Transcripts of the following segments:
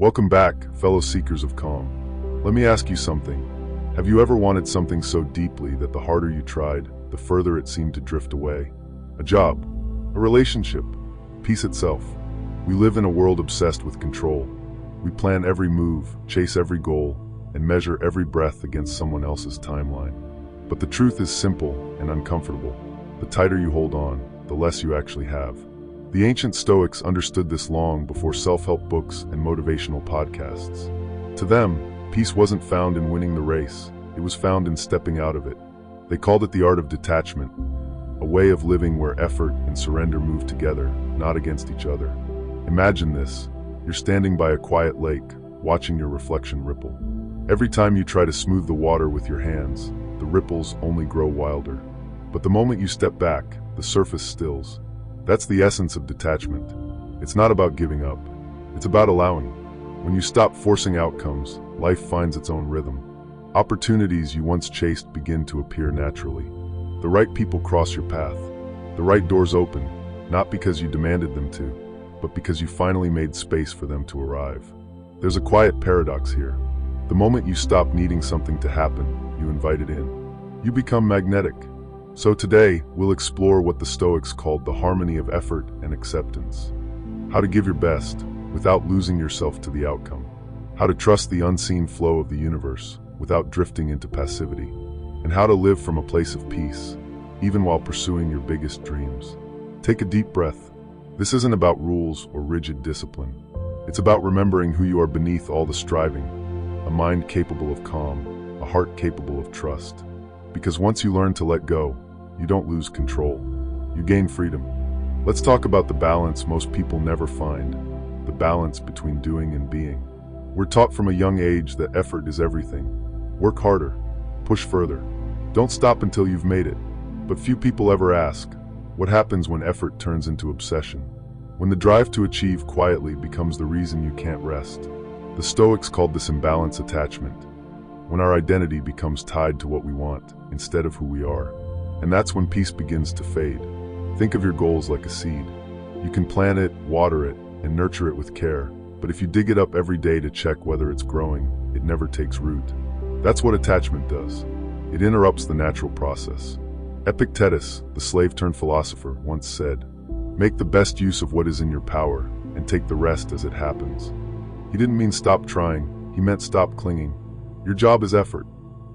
Welcome back, fellow seekers of calm. Let me ask you something. Have you ever wanted something so deeply that the harder you tried, the further it seemed to drift away? A job, a relationship, peace itself. We live in a world obsessed with control. We plan every move, chase every goal, and measure every breath against someone else's timeline. But the truth is simple and uncomfortable. The tighter you hold on, the less you actually have. The ancient Stoics understood this long before self-help books and motivational podcasts. To them, peace wasn't found in winning the race, it was found in stepping out of it. They called it the art of detachment, a way of living where effort and surrender move together, not against each other. Imagine this, you're standing by a quiet lake, watching your reflection ripple. Every time you try to smooth the water with your hands, the ripples only grow wilder. But the moment you step back, the surface stills. That's the essence of detachment. It's not about giving up. It's about allowing. When you stop forcing outcomes, life finds its own rhythm. Opportunities you once chased begin to appear naturally. The right people cross your path. The right doors open, not because you demanded them to, but because you finally made space for them to arrive. There's a quiet paradox here. The moment you stop needing something to happen, you invite it in. You become magnetic. So today, we'll explore what the Stoics called the harmony of effort and acceptance. How to give your best without losing yourself to the outcome. How to trust the unseen flow of the universe without drifting into passivity. And how to live from a place of peace, even while pursuing your biggest dreams. Take a deep breath. This isn't about rules or rigid discipline. It's about remembering who you are beneath all the striving. A mind capable of calm, a heart capable of trust. Because once you learn to let go, you don't lose control. You gain freedom. Let's talk about the balance most people never find. The balance between doing and being. We're taught from a young age that effort is everything. Work harder. Push further. Don't stop until you've made it. But few people ever ask, what happens when effort turns into obsession? When the drive to achieve quietly becomes the reason you can't rest. The Stoics called this imbalance attachment. When our identity becomes tied to what we want instead of who we are. And that's when peace begins to fade. Think of your goals like a seed. You can plant it, water it, and nurture it with care, but if you dig it up every day to check whether it's growing, it never takes root. That's what attachment does. It interrupts the natural process. Epictetus, the slave-turned-philosopher, once said, "Make the best use of what is in your power, and take the rest as it happens." He didn't mean stop trying, he meant stop clinging. Your job is effort.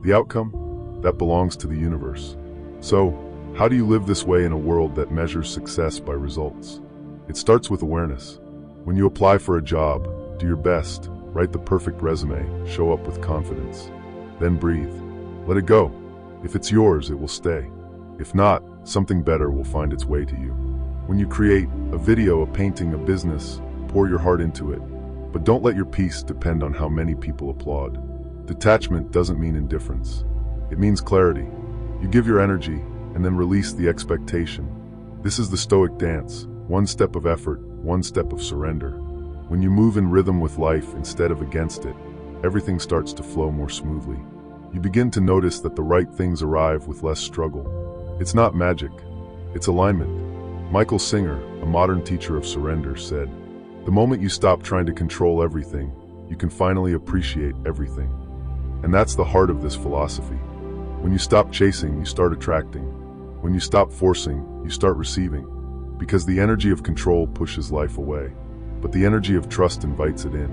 The outcome? That belongs to the universe. So, how do you live this way in a world that measures success by results? It starts with awareness. When you apply for a job, do your best, write the perfect resume, show up with confidence. Then breathe. Let it go. If it's yours, it will stay. If not, something better will find its way to you. When you create a video, a painting, a business, pour your heart into it. But don't let your peace depend on how many people applaud. Detachment doesn't mean indifference. It means clarity. You give your energy, and then release the expectation. This is the Stoic dance. One step of effort, one step of surrender. When you move in rhythm with life instead of against it, everything starts to flow more smoothly. You begin to notice that the right things arrive with less struggle. It's not magic, it's alignment. Michael Singer, a modern teacher of surrender, said, "The moment you stop trying to control everything, you can finally appreciate everything." And that's the heart of this philosophy. When you stop chasing, you start attracting. When you stop forcing, you start receiving. Because the energy of control pushes life away, but the energy of trust invites it in.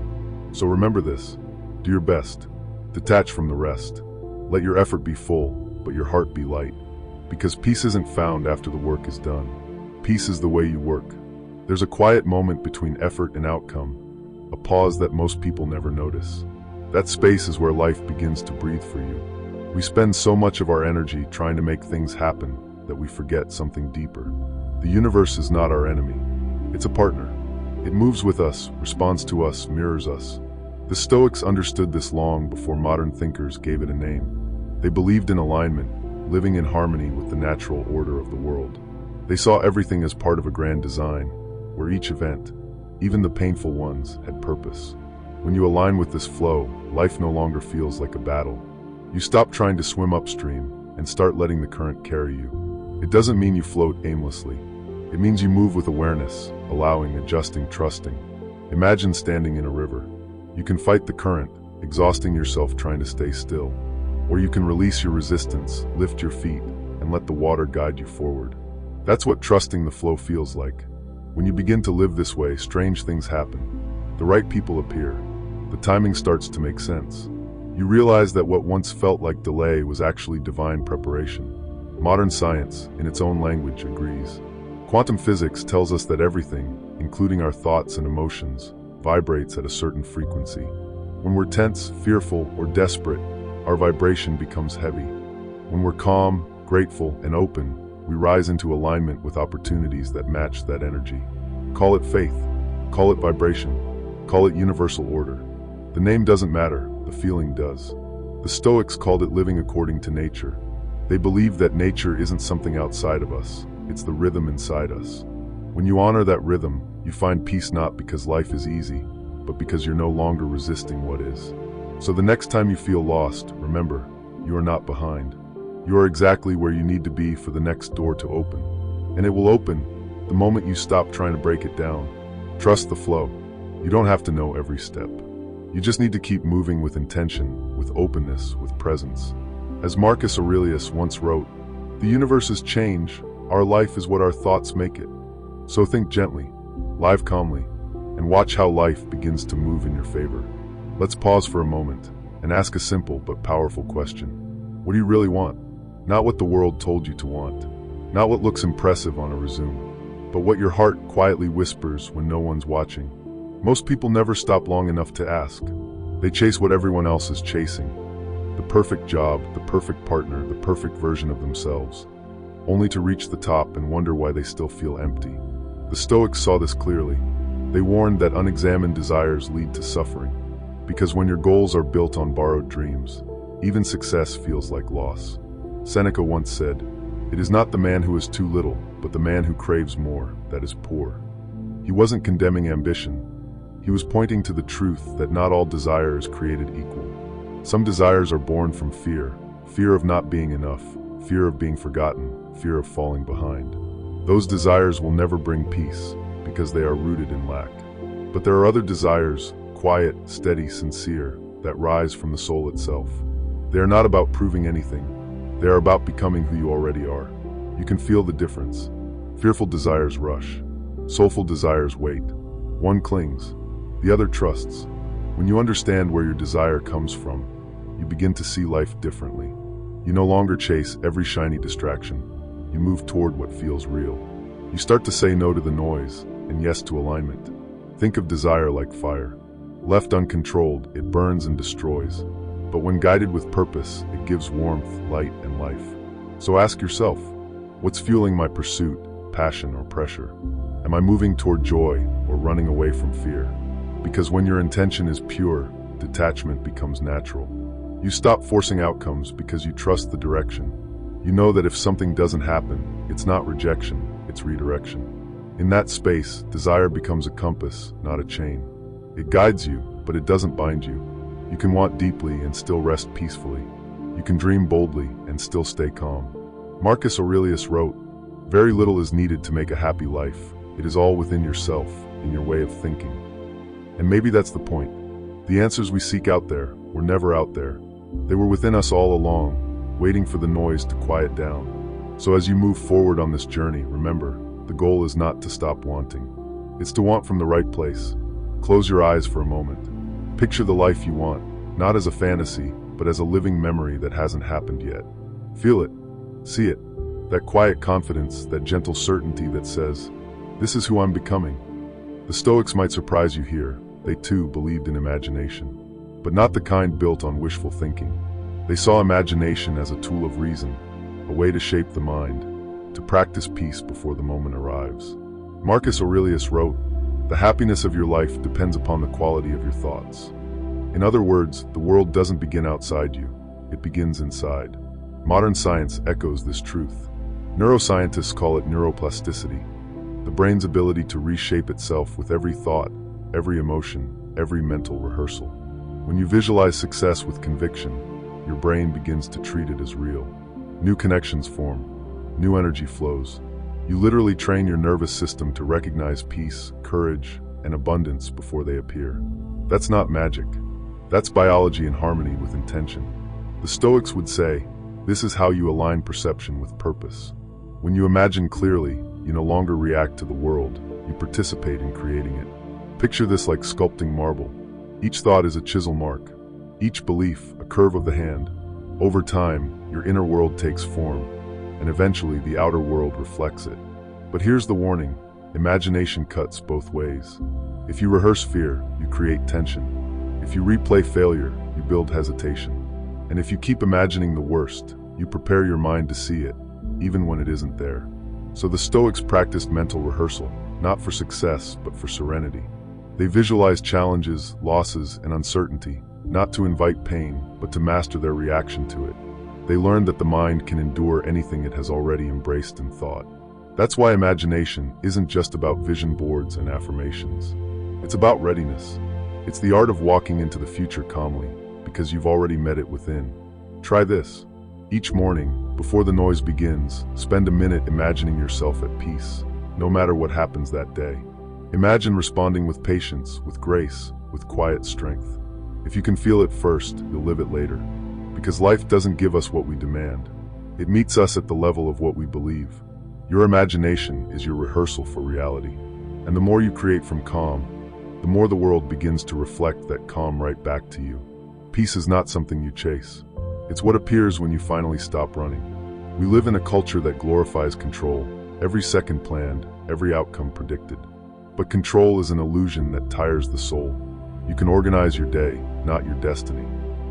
So remember this, do your best. Detach from the rest. Let your effort be full, but your heart be light. Because peace isn't found after the work is done. Peace is the way you work. There's a quiet moment between effort and outcome, a pause that most people never notice. That space is where life begins to breathe for you. We spend so much of our energy trying to make things happen that we forget something deeper. The universe is not our enemy. It's a partner. It moves with us, responds to us, mirrors us. The Stoics understood this long before modern thinkers gave it a name. They believed in alignment, living in harmony with the natural order of the world. They saw everything as part of a grand design, where each event, even the painful ones, had purpose. When you align with this flow, life no longer feels like a battle. You stop trying to swim upstream and start letting the current carry you. It doesn't mean you float aimlessly. It means you move with awareness, allowing, adjusting, trusting. Imagine standing in a river. You can fight the current, exhausting yourself trying to stay still. Or you can release your resistance, lift your feet, and let the water guide you forward. That's what trusting the flow feels like. When you begin to live this way, strange things happen. The right people appear. The timing starts to make sense. You realize that what once felt like delay was actually divine preparation. Modern science, in its own language, agrees. Quantum physics tells us that everything, including our thoughts and emotions, vibrates at a certain frequency. When we're tense, fearful, or desperate, our vibration becomes heavy. When we're calm, grateful, and open, we rise into alignment with opportunities that match that energy. Call it faith, call it vibration, call it universal order. The name doesn't matter, the feeling does. The Stoics called it living according to nature. They believe that nature isn't something outside of us, it's the rhythm inside us. When you honor that rhythm, you find peace not because life is easy, but because you're no longer resisting what is. So the next time you feel lost, remember, you are not behind. You are exactly where you need to be for the next door to open. And it will open the moment you stop trying to break it down. Trust the flow. You don't have to know every step. You just need to keep moving with intention, with openness, with presence. As Marcus Aurelius once wrote, "The universe is change, our life is what our thoughts make it." So think gently, live calmly, and watch how life begins to move in your favor. Let's pause for a moment and ask a simple but powerful question. What do you really want? Not what the world told you to want. Not what looks impressive on a resume, but what your heart quietly whispers when no one's watching. Most people never stop long enough to ask. They chase what everyone else is chasing. The perfect job, the perfect partner, the perfect version of themselves, only to reach the top and wonder why they still feel empty. The Stoics saw this clearly. They warned that unexamined desires lead to suffering, because when your goals are built on borrowed dreams, even success feels like loss. Seneca once said, "It is not the man who is too little, but the man who craves more, that is poor." He wasn't condemning ambition. He was pointing to the truth that not all desire is created equal. Some desires are born from fear, fear of not being enough, fear of being forgotten, fear of falling behind. Those desires will never bring peace, because they are rooted in lack. But there are other desires, quiet, steady, sincere, that rise from the soul itself. They are not about proving anything. They are about becoming who you already are. You can feel the difference. Fearful desires rush. Soulful desires wait. One clings. The other trusts. When you understand where your desire comes from, you begin to see life differently. You no longer chase every shiny distraction. You move toward what feels real. You start to say no to the noise and yes to alignment. Think of desire like fire. Left uncontrolled, it burns and destroys. But when guided with purpose, it gives warmth, light, and life. So ask yourself, what's fueling my pursuit, passion, or pressure? Am I moving toward joy or running away from fear? Because when your intention is pure, detachment becomes natural. You stop forcing outcomes because you trust the direction. You know that if something doesn't happen, it's not rejection, it's redirection. In that space, desire becomes a compass, not a chain. It guides you, but it doesn't bind you. You can want deeply and still rest peacefully. You can dream boldly and still stay calm. Marcus Aurelius wrote, "Very little is needed to make a happy life. It is all within yourself, in your way of thinking." And maybe that's the point. The answers we seek out there were never out there. They were within us all along, waiting for the noise to quiet down. So as you move forward on this journey, remember, the goal is not to stop wanting. It's to want from the right place. Close your eyes for a moment. Picture the life you want, not as a fantasy, but as a living memory that hasn't happened yet. Feel it, see it, that quiet confidence, that gentle certainty that says, "This is who I'm becoming." The Stoics might surprise you here. They too believed in imagination, but not the kind built on wishful thinking. They saw imagination as a tool of reason, a way to shape the mind, to practice peace before the moment arrives. Marcus Aurelius wrote, "The happiness of your life depends upon the quality of your thoughts." In other words, the world doesn't begin outside you, it begins inside. Modern science echoes this truth. Neuroscientists call it neuroplasticity, the brain's ability to reshape itself with every thought, every emotion, every mental rehearsal. When you visualize success with conviction, your brain begins to treat it as real. New connections form, new energy flows. You literally train your nervous system to recognize peace, courage, and abundance before they appear. That's not magic. That's biology in harmony with intention. The Stoics would say, this is how you align perception with purpose. When you imagine clearly, you no longer react to the world, you participate in creating it. Picture this like sculpting marble. Each thought is a chisel mark, each belief a curve of the hand. Over time, your inner world takes form, and eventually the outer world reflects it. But here's the warning, imagination cuts both ways. If you rehearse fear, you create tension. If you replay failure, you build hesitation. And if you keep imagining the worst, you prepare your mind to see it, even when it isn't there. So the Stoics practiced mental rehearsal, not for success, but for serenity. They visualized challenges, losses, and uncertainty, not to invite pain, but to master their reaction to it. They learned that the mind can endure anything it has already embraced and thought. That's why imagination isn't just about vision boards and affirmations. It's about readiness. It's the art of walking into the future calmly, because you've already met it within. Try this. Each morning, before the noise begins, spend a minute imagining yourself at peace, no matter what happens that day. Imagine responding with patience, with grace, with quiet strength. If you can feel it first, you'll live it later. Because life doesn't give us what we demand. It meets us at the level of what we believe. Your imagination is your rehearsal for reality. And the more you create from calm, the more the world begins to reflect that calm right back to you. Peace is not something you chase. It's what appears when you finally stop running. We live in a culture that glorifies control, every second planned, every outcome predicted. But control is an illusion that tires the soul. You can organize your day, not your destiny.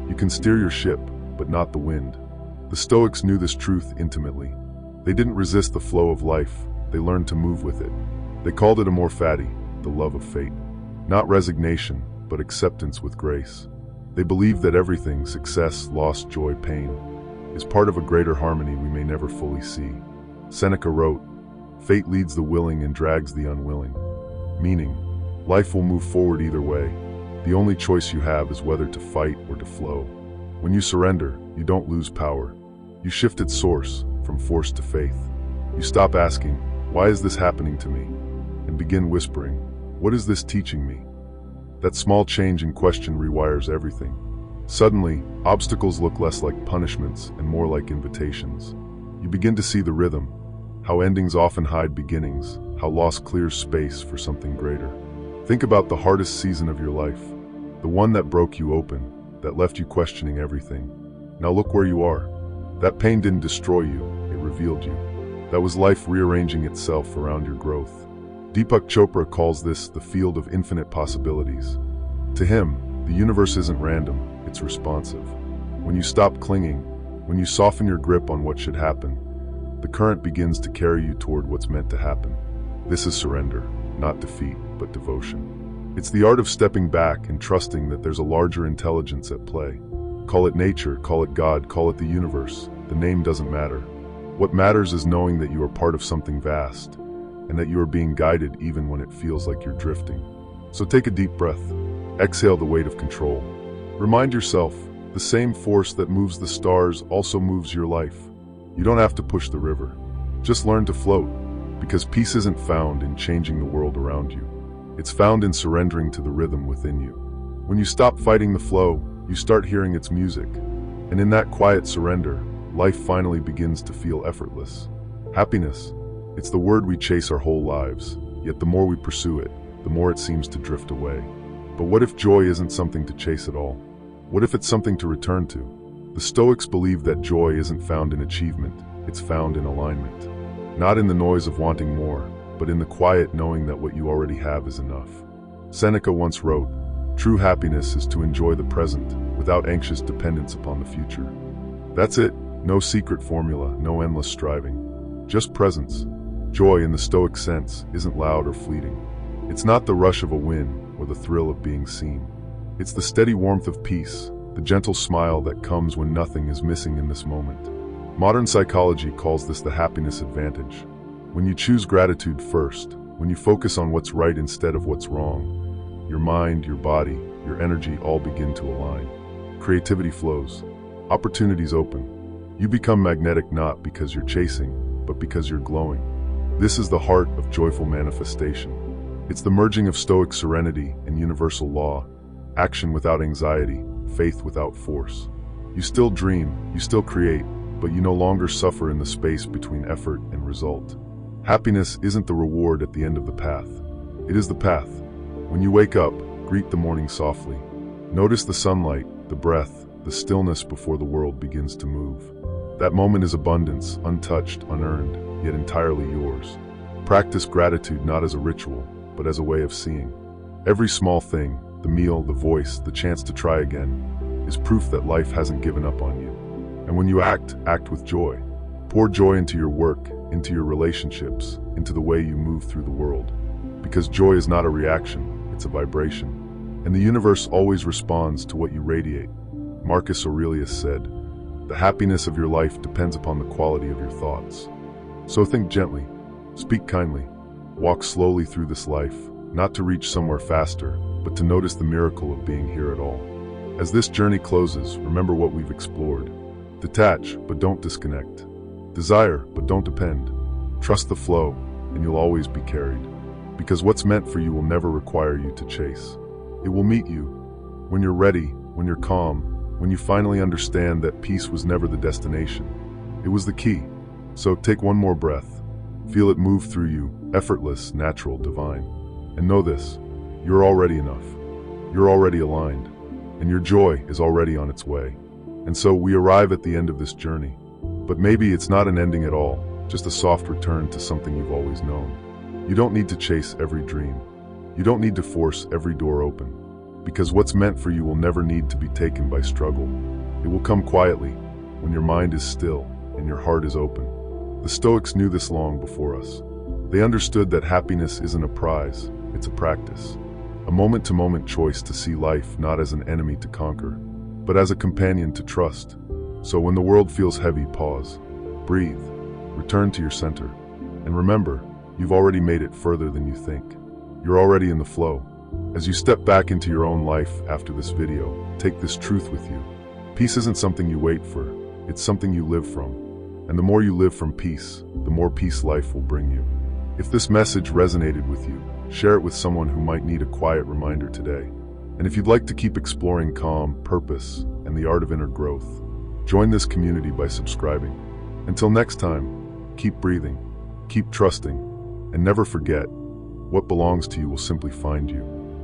You can steer your ship, but not the wind. The Stoics knew this truth intimately. They didn't resist the flow of life, they learned to move with it. They called it amor fati, the love of fate. Not resignation, but acceptance with grace. They believed that everything, success, loss, joy, pain, is part of a greater harmony we may never fully see. Seneca wrote, "Fate leads the willing and drags the unwilling." Meaning, life will move forward either way. The only choice you have is whether to fight or to flow. When you surrender, you don't lose power. You shift its source, from force to faith. You stop asking, "Why is this happening to me?" and begin whispering, "What is this teaching me?" That small change in question rewires everything. Suddenly, obstacles look less like punishments and more like invitations. You begin to see the rhythm, how endings often hide beginnings, how loss clears space for something greater. Think about the hardest season of your life, the one that broke you open, that left you questioning everything. Now look where you are. That pain didn't destroy you, it revealed you. That was life rearranging itself around your growth. Deepak Chopra calls this the field of infinite possibilities. To him, the universe isn't random, it's responsive. When you stop clinging, when you soften your grip on what should happen, the current begins to carry you toward what's meant to happen. This is surrender, not defeat, but devotion. It's the art of stepping back and trusting that there's a larger intelligence at play. Call it nature, call it God, call it the universe. The name doesn't matter. What matters is knowing that you are part of something vast, and that you are being guided even when it feels like you're drifting. So take a deep breath. Exhale the weight of control. Remind yourself, the same force that moves the stars also moves your life. You don't have to push the river. Just learn to float, because peace isn't found in changing the world around you. It's found in surrendering to the rhythm within you. When you stop fighting the flow, you start hearing its music. And in that quiet surrender, life finally begins to feel effortless. Happiness. It's the word we chase our whole lives, yet the more we pursue it, the more it seems to drift away. But what if joy isn't something to chase at all? What if it's something to return to? The Stoics believe that joy isn't found in achievement, it's found in alignment. Not in the noise of wanting more, but in the quiet knowing that what you already have is enough. Seneca once wrote, "True happiness is to enjoy the present, without anxious dependence upon the future." That's it, no secret formula, no endless striving. Just presence. Joy in the Stoic sense isn't loud or fleeting. It's not the rush of a win or the thrill of being seen. It's the steady warmth of peace, the gentle smile that comes when nothing is missing in this moment. Modern psychology calls this the happiness advantage. When you choose gratitude first, when you focus on what's right instead of what's wrong, your mind, your body, your energy all begin to align. Creativity flows. Opportunities open. You become magnetic not because you're chasing, but because you're glowing. This is the heart of joyful manifestation. It's the merging of Stoic serenity and universal law, action without anxiety, faith without force. You still dream, you still create, but you no longer suffer in the space between effort and result. Happiness isn't the reward at the end of the path. It is the path. When you wake up, greet the morning softly. Notice the sunlight, the breath, the stillness before the world begins to move. That moment is abundance, untouched, unearned, yet entirely yours. Practice gratitude not as a ritual, but as a way of seeing. Every small thing, the meal, the voice, the chance to try again, is proof that life hasn't given up on you. And when you act with joy. Pour joy into your work, into your relationships, into the way you move through the world. Because joy is not a reaction, it's a vibration. And the universe always responds to what you radiate. Marcus Aurelius said, "The happiness of your life depends upon the quality of your thoughts." So think gently, speak kindly, walk slowly through this life, not to reach somewhere faster, but to notice the miracle of being here at all. As this journey closes, remember what we've explored. Detach, but don't disconnect. Desire, but don't depend. Trust the flow, and you'll always be carried. Because what's meant for you will never require you to chase. It will meet you. When you're ready, when you're calm, when you finally understand that peace was never the destination. It was the key. So take one more breath. Feel it move through you, effortless, natural, divine. And know this, you're already enough. You're already aligned. And your joy is already on its way. And so we arrive at the end of this journey. But maybe it's not an ending at all, just a soft return to something you've always known. You don't need to chase every dream. You don't need to force every door open. Because what's meant for you will never need to be taken by struggle. It will come quietly, when your mind is still and your heart is open. The Stoics knew this long before us. They understood that happiness isn't a prize, it's a practice. A moment-to-moment choice to see life not as an enemy to conquer, but as a companion to trust. So when the world feels heavy, pause, breathe, return to your center, and remember, you've already made it further than you think. You're already in the flow. As you step back into your own life after this video, take this truth with you. Peace isn't something you wait for, it's something you live from. And the more you live from peace, the more peace life will bring you. If this message resonated with you, share it with someone who might need a quiet reminder today. And if you'd like to keep exploring calm, purpose, and the art of inner growth, join this community by subscribing. Until next time, keep breathing, keep trusting, and never forget, what belongs to you will simply find you.